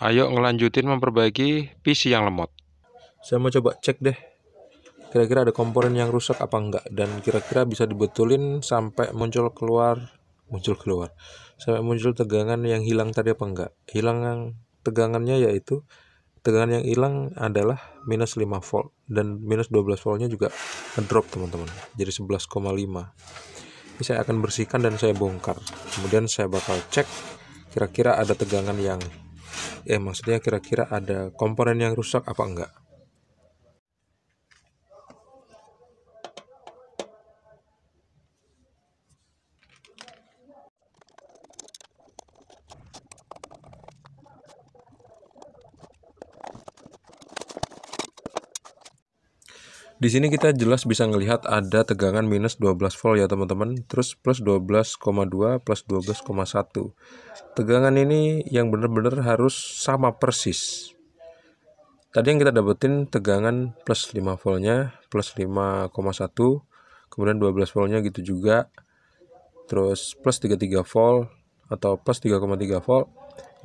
Ayo ngelanjutin memperbaiki PC yang lemot. Saya mau coba cek deh, kira-kira ada komponen yang rusak apa enggak, dan kira-kira bisa dibetulin sampai muncul keluar, sampai muncul tegangan yang hilang tadi apa enggak. Hilang tegangannya yaitu tegangan yang hilang adalah minus 5 volt, dan minus 12 voltnya juga ngedrop teman-teman, jadi 11,5. Ini saya akan bersihkan dan saya bongkar, kemudian saya bakal cek kira-kira ada tegangan yang maksudnya kira-kira ada komponen yang rusak apa enggak. Di sini kita jelas bisa ngelihat ada tegangan minus 12 volt ya teman-teman, terus plus 12,2 plus 12,1. Tegangan ini yang benar-benar harus sama persis. Tadi yang kita dapetin tegangan plus 5 voltnya, plus 5,1, kemudian 12 voltnya gitu juga, terus plus 33 volt atau plus 3,3 volt.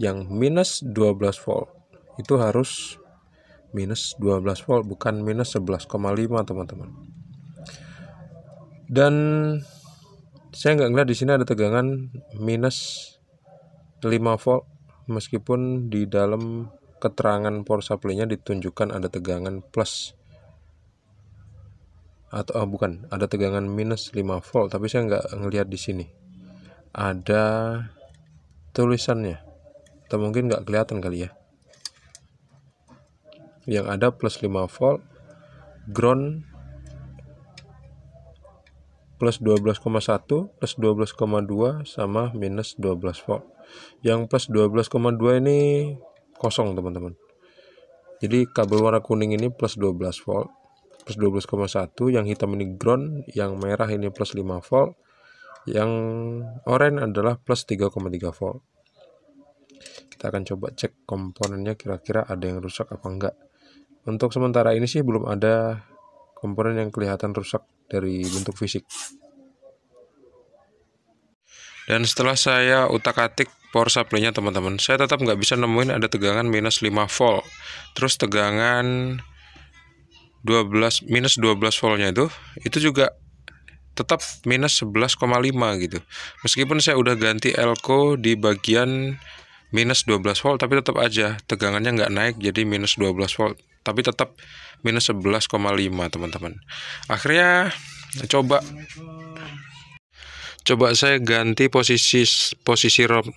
Yang minus 12 volt itu harus minus 12 volt, bukan minus 11,5 teman-teman. Dan saya nggak ngeliat di sini ada tegangan minus 5 volt, meskipun di dalam keterangan power supply-nya ditunjukkan ada tegangan plus atau bukan, ada tegangan minus 5 volt, tapi saya nggak ngelihat di sini ada tulisannya, atau mungkin nggak kelihatan kali ya. Yang ada plus 5 volt, ground plus 12,1, plus 12,2, sama minus 12 volt. Yang plus 12,2 ini kosong teman-teman. Jadi kabel warna kuning ini plus 12 volt, plus 12,1, yang hitam ini ground, yang merah ini plus 5 volt, yang oranye adalah plus 3,3 volt. Kita akan coba cek komponennya kira-kira ada yang rusak apa enggak. Untuk sementara ini sih belum ada komponen yang kelihatan rusak dari bentuk fisik. Dan setelah saya utak-atik power supply-nya teman-teman, saya tetap nggak bisa nemuin ada tegangan minus 5 volt. Terus tegangan minus 12 voltnya itu juga tetap minus 11,5 gitu. Meskipun saya udah ganti elko di bagian minus 12 volt, tapi tetap aja tegangannya nggak naik jadi minus 12 volt, tapi tetap minus 11,5 teman-teman. Akhirnya coba saya ganti posisi RAM.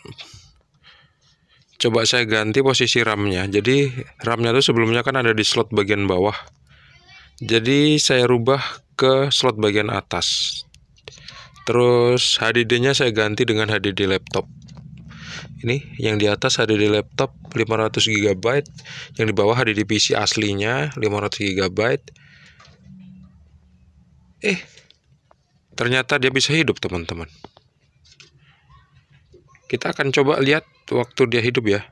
Coba saya ganti posisi RAM-nya. Jadi RAM-nya tuh sebelumnya kan ada di slot bagian bawah. Jadi saya rubah ke slot bagian atas. Terus HDD-nya saya ganti dengan HDD laptop. Ini yang di atas HDD laptop 500 GB, yang di bawah HDD PC aslinya 500 GB. Ternyata dia bisa hidup teman-teman. Kita akan coba lihat waktu dia hidup ya.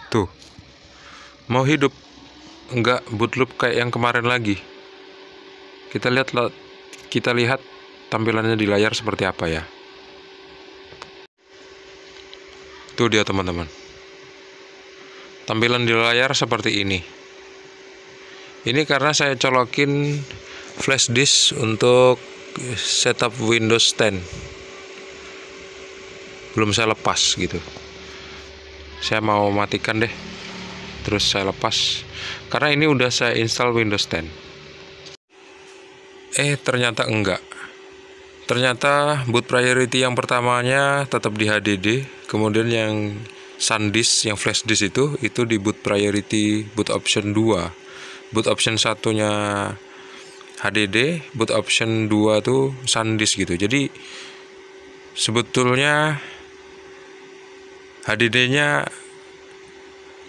Tuh, mau hidup, enggak bootloop kayak yang kemarin lagi. Kita lihat tampilannya di layar seperti apa ya. Tuh dia teman-teman, tampilan di layar seperti ini. Ini karena saya colokin flash disk untuk setup Windows 10. Belum saya lepas gitu. Saya mau matikan deh, terus saya lepas. Karena ini udah saya install Windows 10. Ternyata enggak. Ternyata boot priority yang pertamanya tetap di HDD. Kemudian yang SanDisk, yang flash disk itu di boot priority boot option 2. Boot option satunya HDD, boot option 2 tuh SanDisk gitu. Jadi sebetulnya HDD-nya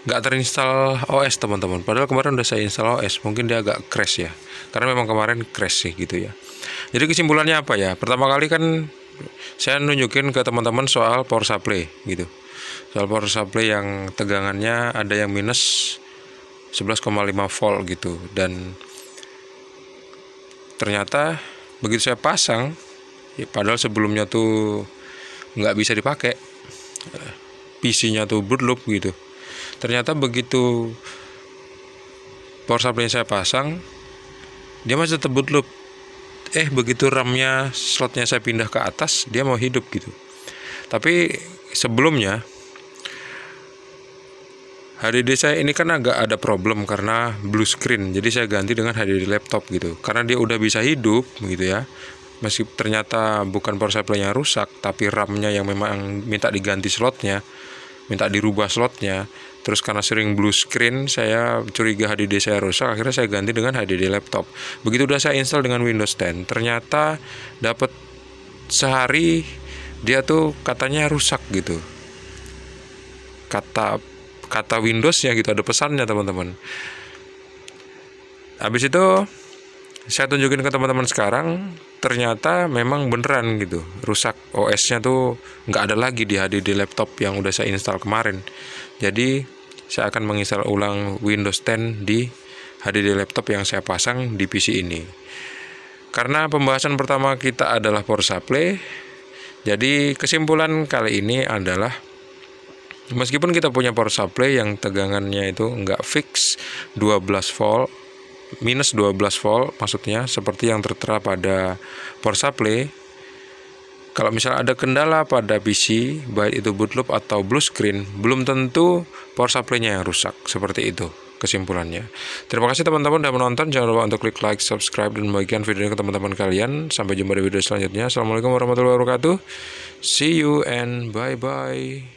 nggak terinstall OS teman-teman. Padahal kemarin udah saya install OS, mungkin dia agak crash ya. Karena memang kemarin crash sih gitu ya. Jadi kesimpulannya apa ya? Pertama kali kan saya nunjukin ke teman-teman soal power supply gitu. Soal power supply yang tegangannya ada yang minus 11,5 volt gitu, dan ternyata begitu saya pasang ya, padahal sebelumnya tuh nggak bisa dipakai, PC-nya tuh boot loop gitu. Ternyata begitu power supply saya pasang, dia masih tetap boot loop. Begitu RAM-nya, slotnya saya pindah ke atas, dia mau hidup gitu. Tapi sebelumnya HDD saya ini kan agak ada problem karena blue screen, jadi saya ganti dengan HDD laptop gitu. Karena dia udah bisa hidup gitu ya. Meski ternyata bukan power supply-nya rusak, tapi RAM-nya yang memang minta diganti slotnya, minta dirubah slotnya. Terus karena sering blue screen, saya curiga HDD saya rusak, akhirnya saya ganti dengan HDD laptop. Begitu udah saya install dengan Windows 10, ternyata dapat sehari dia tuh katanya rusak gitu. Kata Windows-nya gitu, ada pesannya teman-teman. Habis itu saya tunjukin ke teman-teman sekarang, ternyata memang beneran gitu, rusak. OS-nya tuh nggak ada lagi di HDD laptop yang udah saya install kemarin. Jadi saya akan menginstal ulang Windows 10 di HDD laptop yang saya pasang di PC ini. Karena pembahasan pertama kita adalah power supply, jadi kesimpulan kali ini adalah meskipun kita punya power supply yang tegangannya itu nggak fix 12 volt, minus 12 volt maksudnya, seperti yang tertera pada power supply, kalau misalnya ada kendala pada PC, baik itu boot loop atau blue screen, belum tentu power supply-nya yang rusak. Seperti itu kesimpulannya. Terima kasih teman-teman sudah menonton. Jangan lupa untuk klik like, subscribe, dan bagikan video ini ke teman-teman kalian. Sampai jumpa di video selanjutnya. Assalamualaikum warahmatullahi wabarakatuh. See you and bye-bye.